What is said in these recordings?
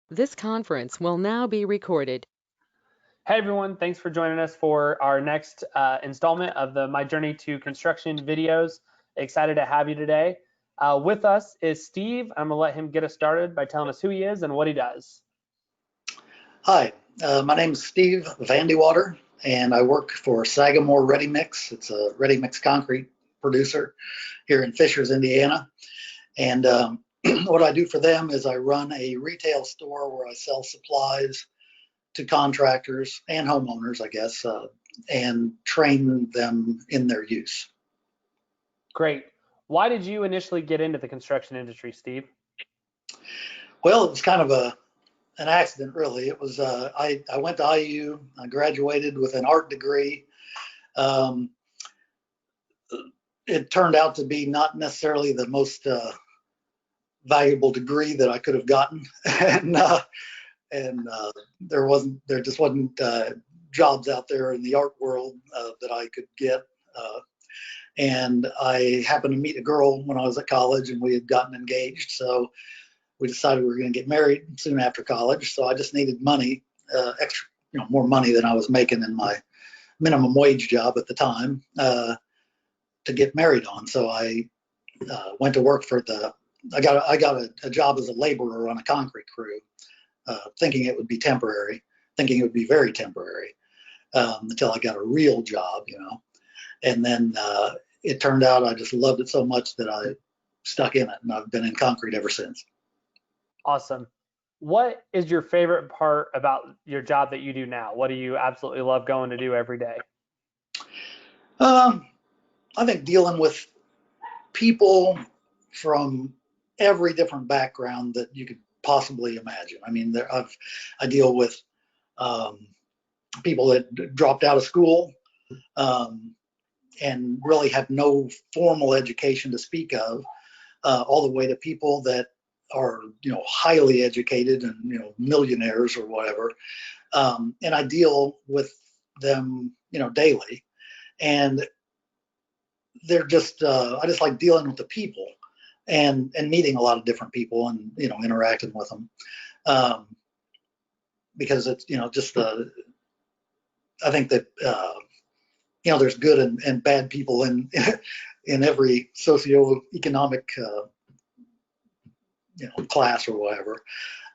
This conference will now be recorded. Hey everyone, thanks for joining us for our next installment of the My Journey to Construction videos. Excited to have you today. With us is Steve. I'm gonna let him get us started by telling us who he is and what he does. Hi, my name is Steve VandeWater, and I work for Sagamore Ready Mix. It's a ready mix concrete producer here in Fishers, Indiana. And what I do for them is I run a retail store where I sell supplies to contractors and homeowners, I guess, and train them in their use. Great. Why did you initially get into the construction industry, Steve? Well, it was kind of an accident, really. It was I went to IU. I graduated with an art degree. Um, it turned out to be not necessarily the most valuable degree that I could have gotten, and there just wasn't jobs out there in the art world that I could get. Uh, and I happened to meet a girl when I was at college, and we had gotten engaged. So we decided we were going to get married soon after college. So I just needed money, extra, more money than I was making in my minimum wage job at the time, to get married on. So I went to work for I got a job as a laborer on a concrete crew, thinking it would be temporary, thinking it would be very temporary, until I got a real job. And then it turned out I just loved it so much that I stuck in it, and I've been in concrete ever since. Awesome. What is your favorite part about your job that you do now? What do you absolutely love going to do every day? Um, I think dealing with people from every different background that you could possibly imagine. I mean, I deal with um, people that dropped out of school, um, and really have no formal education to speak of, all the way to people that are highly educated and millionaires or whatever. And I deal with them daily, and they're just I just like dealing with the people and meeting a lot of different people and interacting with them, um, because it's just I think that there's good and bad people in in every socioeconomic class or whatever.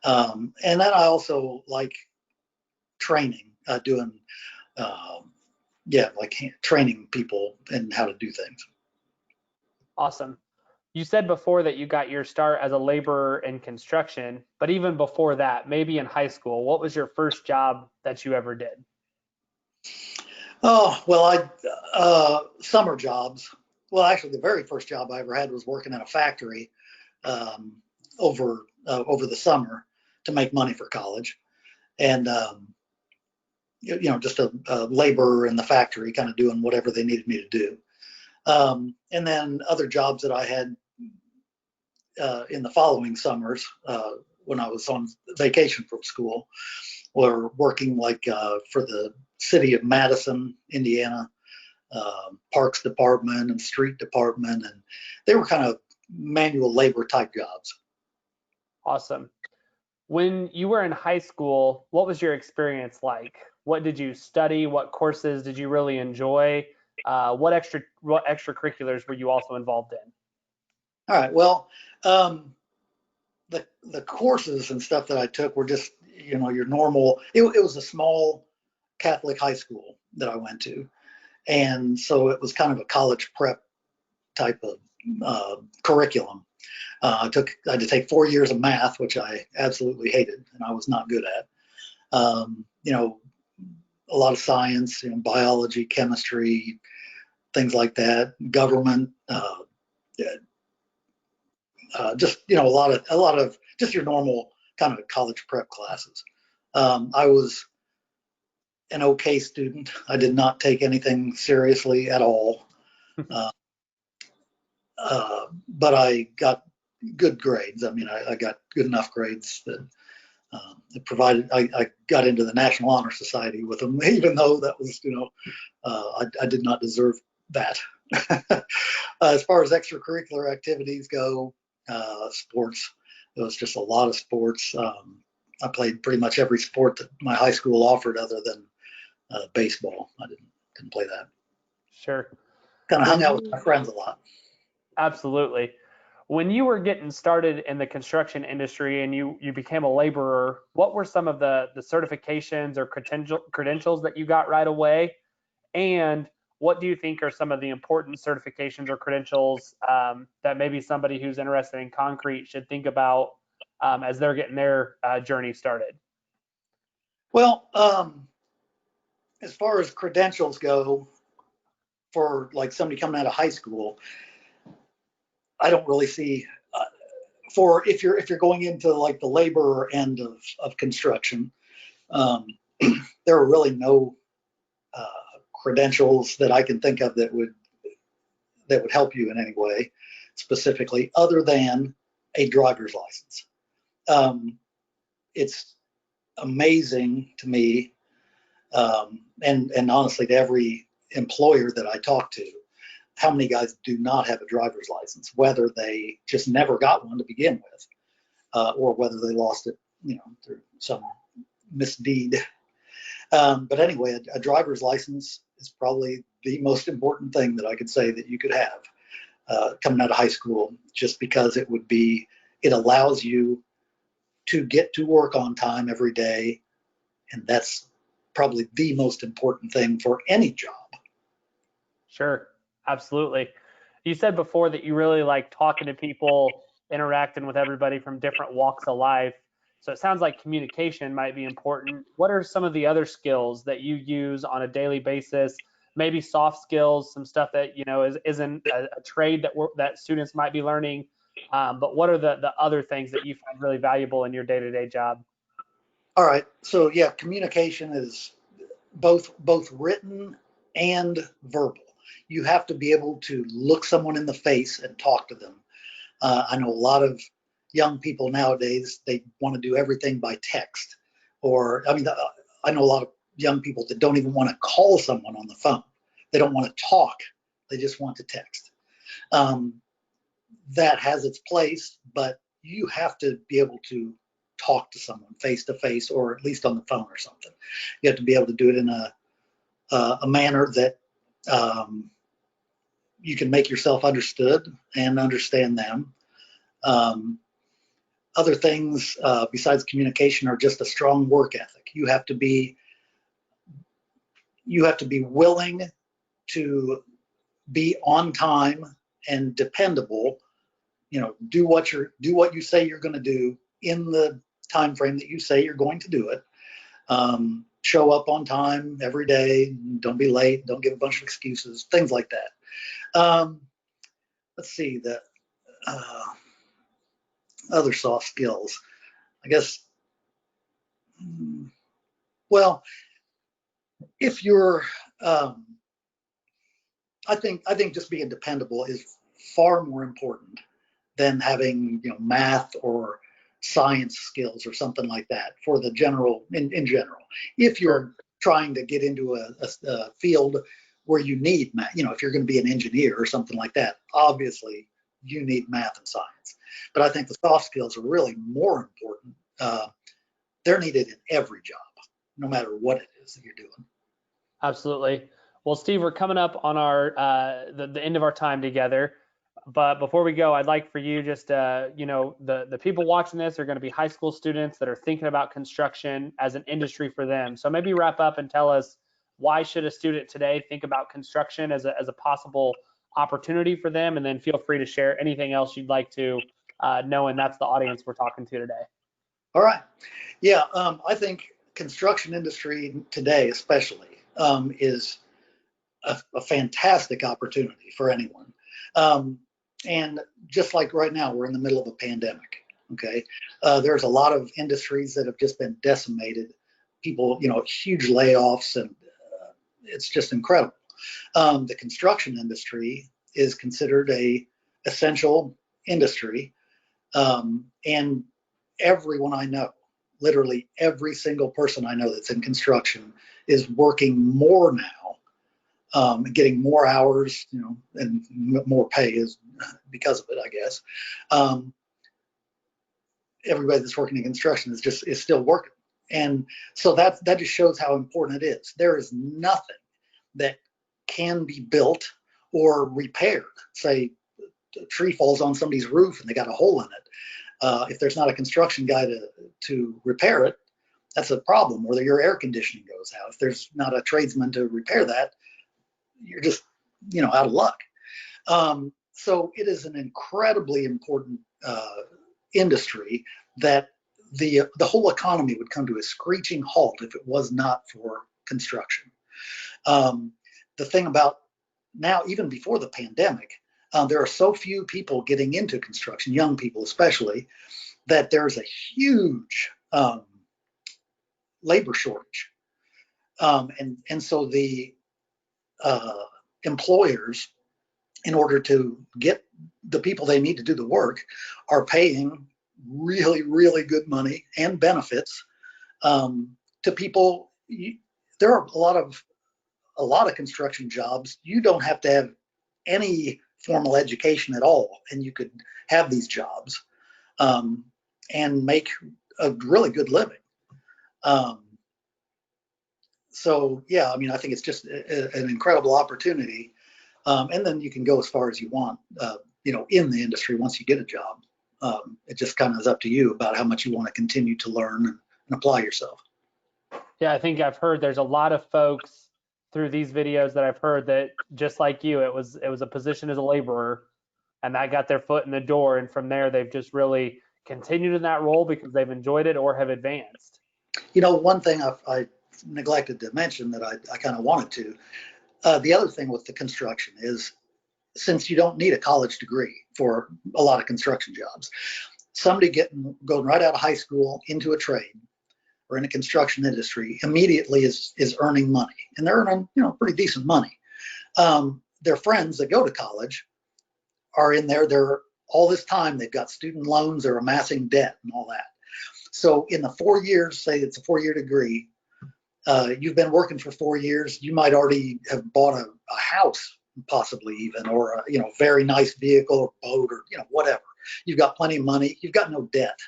And then I also like training, doing like training people and how to do things. Awesome. You said before that you got your start as a laborer in construction, but even before that, maybe in high school, what was your first job that you ever did? Oh, well, summer jobs. Well, actually, the very first job I ever had was working in a factory, um, over the summer to make money for college, and just a laborer in the factory, kind of doing whatever they needed me to do. And then other jobs that I had in the following summers, when I was on vacation from school, were working like for the city of Madison, Indiana, parks department and street department, and they were kind of manual labor type jobs. Awesome. When you were in high school, what was your experience like? What did you study? What courses did you really enjoy? What extracurriculars were you also involved in? All right. Well, um, the courses and stuff that I took were just your normal. It was a small Catholic high school that I went to, and so it was kind of a college prep type of curriculum. I had to take 4 years of math, which I absolutely hated and I was not good at. Um, you know, a lot of science, biology, chemistry, things like that, government, just a lot of just your normal kind of college prep classes. I was an okay student. I did not take anything seriously at all, uh, but I got good grades. I mean, I got good enough grades that it provided. I got into the National Honor Society with them, even though that was, I did not deserve that. As far as extracurricular activities go, sports, it was just a lot of sports. I played pretty much every sport that my high school offered other than baseball. I didn't play that. Sure. Kind of When hung out with you my friends a lot. Absolutely. When you were getting started in the construction industry and you became a laborer, what were some of the certifications or credentials that you got right away? And what do you think are some of the important certifications or credentials that maybe somebody who's interested in concrete should think about as they're getting their journey started? Well, as far as credentials go, for like somebody coming out of high school, I don't really see for if you're going into like the laborer end of construction, um, there are really no uh, credentials that I can think of that would help you in any way specifically, other than a driver's license. It's amazing to me, and honestly to every employer that I talk to, how many guys do not have a driver's license, whether they just never got one to begin with, or whether they lost it, through some misdeed. But anyway, a driver's license is probably the most important thing that I could say that you could have coming out of high school, just because it allows you to get to work on time every day, and that's probably the most important thing for any job. Sure, absolutely. You said before that you really like talking to people, interacting with everybody from different walks of life. So it sounds like communication might be important. What are some of the other skills that you use on a daily basis? Maybe soft skills, some stuff that isn't a trade that students might be learning. But what are the other things that you find really valuable in your day-to-day job? All right, so yeah, communication is both written and verbal. You have to be able to look someone in the face and talk to them. I know a lot of young people nowadays, they want to do everything by text, or I know a lot of young people that don't even want to call someone on the phone. They don't want to talk, they just want to text. That has its place, but you have to be able to talk to someone face to face, or at least on the phone or something. You have to be able to do it in a manner that you can make yourself understood and understand them. Other things besides communication are just a strong work ethic. You have to be willing to be on time and dependable. Do what you say you're going to do in the time frame that you say you're going to do it. Show up on time every day. Don't be late. Don't give a bunch of excuses. Things like that. Let's see the other soft skills. I guess. Well, if you're, I think just being dependable is far more important than having math or science skills or something like that for the general in general. If you're trying to get into a field where you need math, if you're going to be an engineer or something like that, obviously you need math and science. But I think the soft skills are really more important. They're needed in every job, no matter what it is that you're doing. Absolutely. Well, Steve, we're coming up on our the end of our time together. But before we go, I'd like for you just the people watching this are going to be high school students that are thinking about construction as an industry for them. So maybe wrap up and tell us, why should a student today think about construction as a possible opportunity for them, and then feel free to share anything else you'd like to, knowing that's the audience we're talking to today. All right. Yeah, I think construction industry today, especially, is a fantastic opportunity for anyone. And just like right now, we're in the middle of a pandemic. Okay, there's a lot of industries that have just been decimated. People, huge layoffs, and it's just incredible. The construction industry is considered a essential industry, and everyone I know, literally every single person I know that's in construction, is working more now, getting more hours, and more pay is because of it, I guess. everybody that's working in construction is still working. And so that just shows how important it is. There is nothing that can be built or repaired. Say a tree falls on somebody's roof and they got a hole in it. If there's not a construction guy to repair it, that's a problem. Or your air conditioning goes out. If there's not a tradesman to repair that, you're just, out of luck. So it is an incredibly important industry that the whole economy would come to a screeching halt if it was not for construction. The thing about now, even before the pandemic, there are so few people getting into construction, young people especially, that there's a huge labor shortage. And so the employers, in order to get the people they need to do the work, are paying really, really good money and benefits to people. There are a lot of construction jobs. You don't have to have any formal education at all, and you could have these jobs and make a really good living. So yeah, I mean, I think it's just an incredible opportunity. And then you can go as far as you want, in the industry once you get a job. It just kind of is up to you about how much you want to continue to learn and apply yourself. Yeah, I think I've heard there's a lot of folks through these videos that I've heard that just like you, it was a position as a laborer, and that got their foot in the door, and from there they've just really continued in that role because they've enjoyed it or have advanced. One thing I neglected to mention that I kind of wanted to. The other thing with the construction is, since you don't need a college degree for a lot of construction jobs, somebody going right out of high school into a trade or in a construction industry immediately is earning money, and they're earning pretty decent money. Their friends that go to college are in there. They're all this time they've got student loans, they're amassing debt and all that. So in the 4 years, say it's a 4-year degree, you've been working for 4 years, you might already have bought a house, possibly even, or a very nice vehicle or boat or whatever. You've got plenty of money. You've got no debt,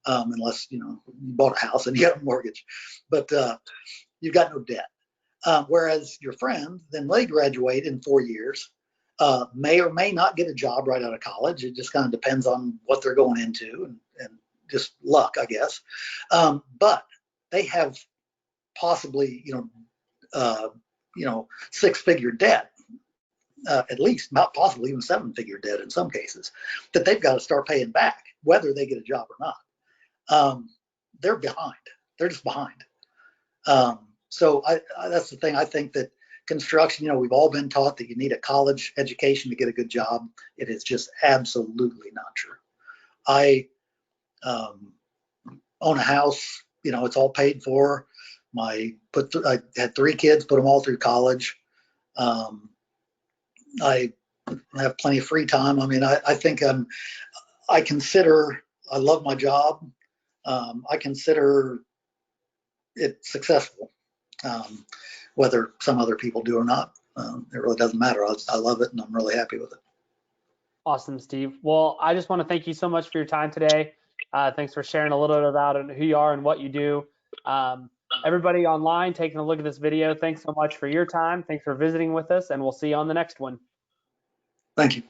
unless you bought a house and you got a mortgage, but you've got no debt. Whereas your friend, then they graduate in 4 years, may or may not get a job right out of college. It just kind of depends on what they're going into and just luck, I guess. But they have possibly, 6-figure debt, at least, not possibly even 7-figure debt in some cases, that they've got to start paying back, whether they get a job or not. They're behind. They're just behind. So that's the thing. I think that construction, we've all been taught that you need a college education to get a good job. It is just absolutely not true. I own a house, it's all paid for. I had 3 kids, put them all through college. I have plenty of free time. I mean, I think I love my job. I consider it successful, whether some other people do or not. It really doesn't matter. I love it, and I'm really happy with it. Awesome, Steve. Well, I just want to thank you so much for your time today. Thanks for sharing a little bit about who you are and what you do. Everybody online taking a look at this video, thanks so much for your time. Thanks for visiting with us, and we'll see you on the next one. Thank you.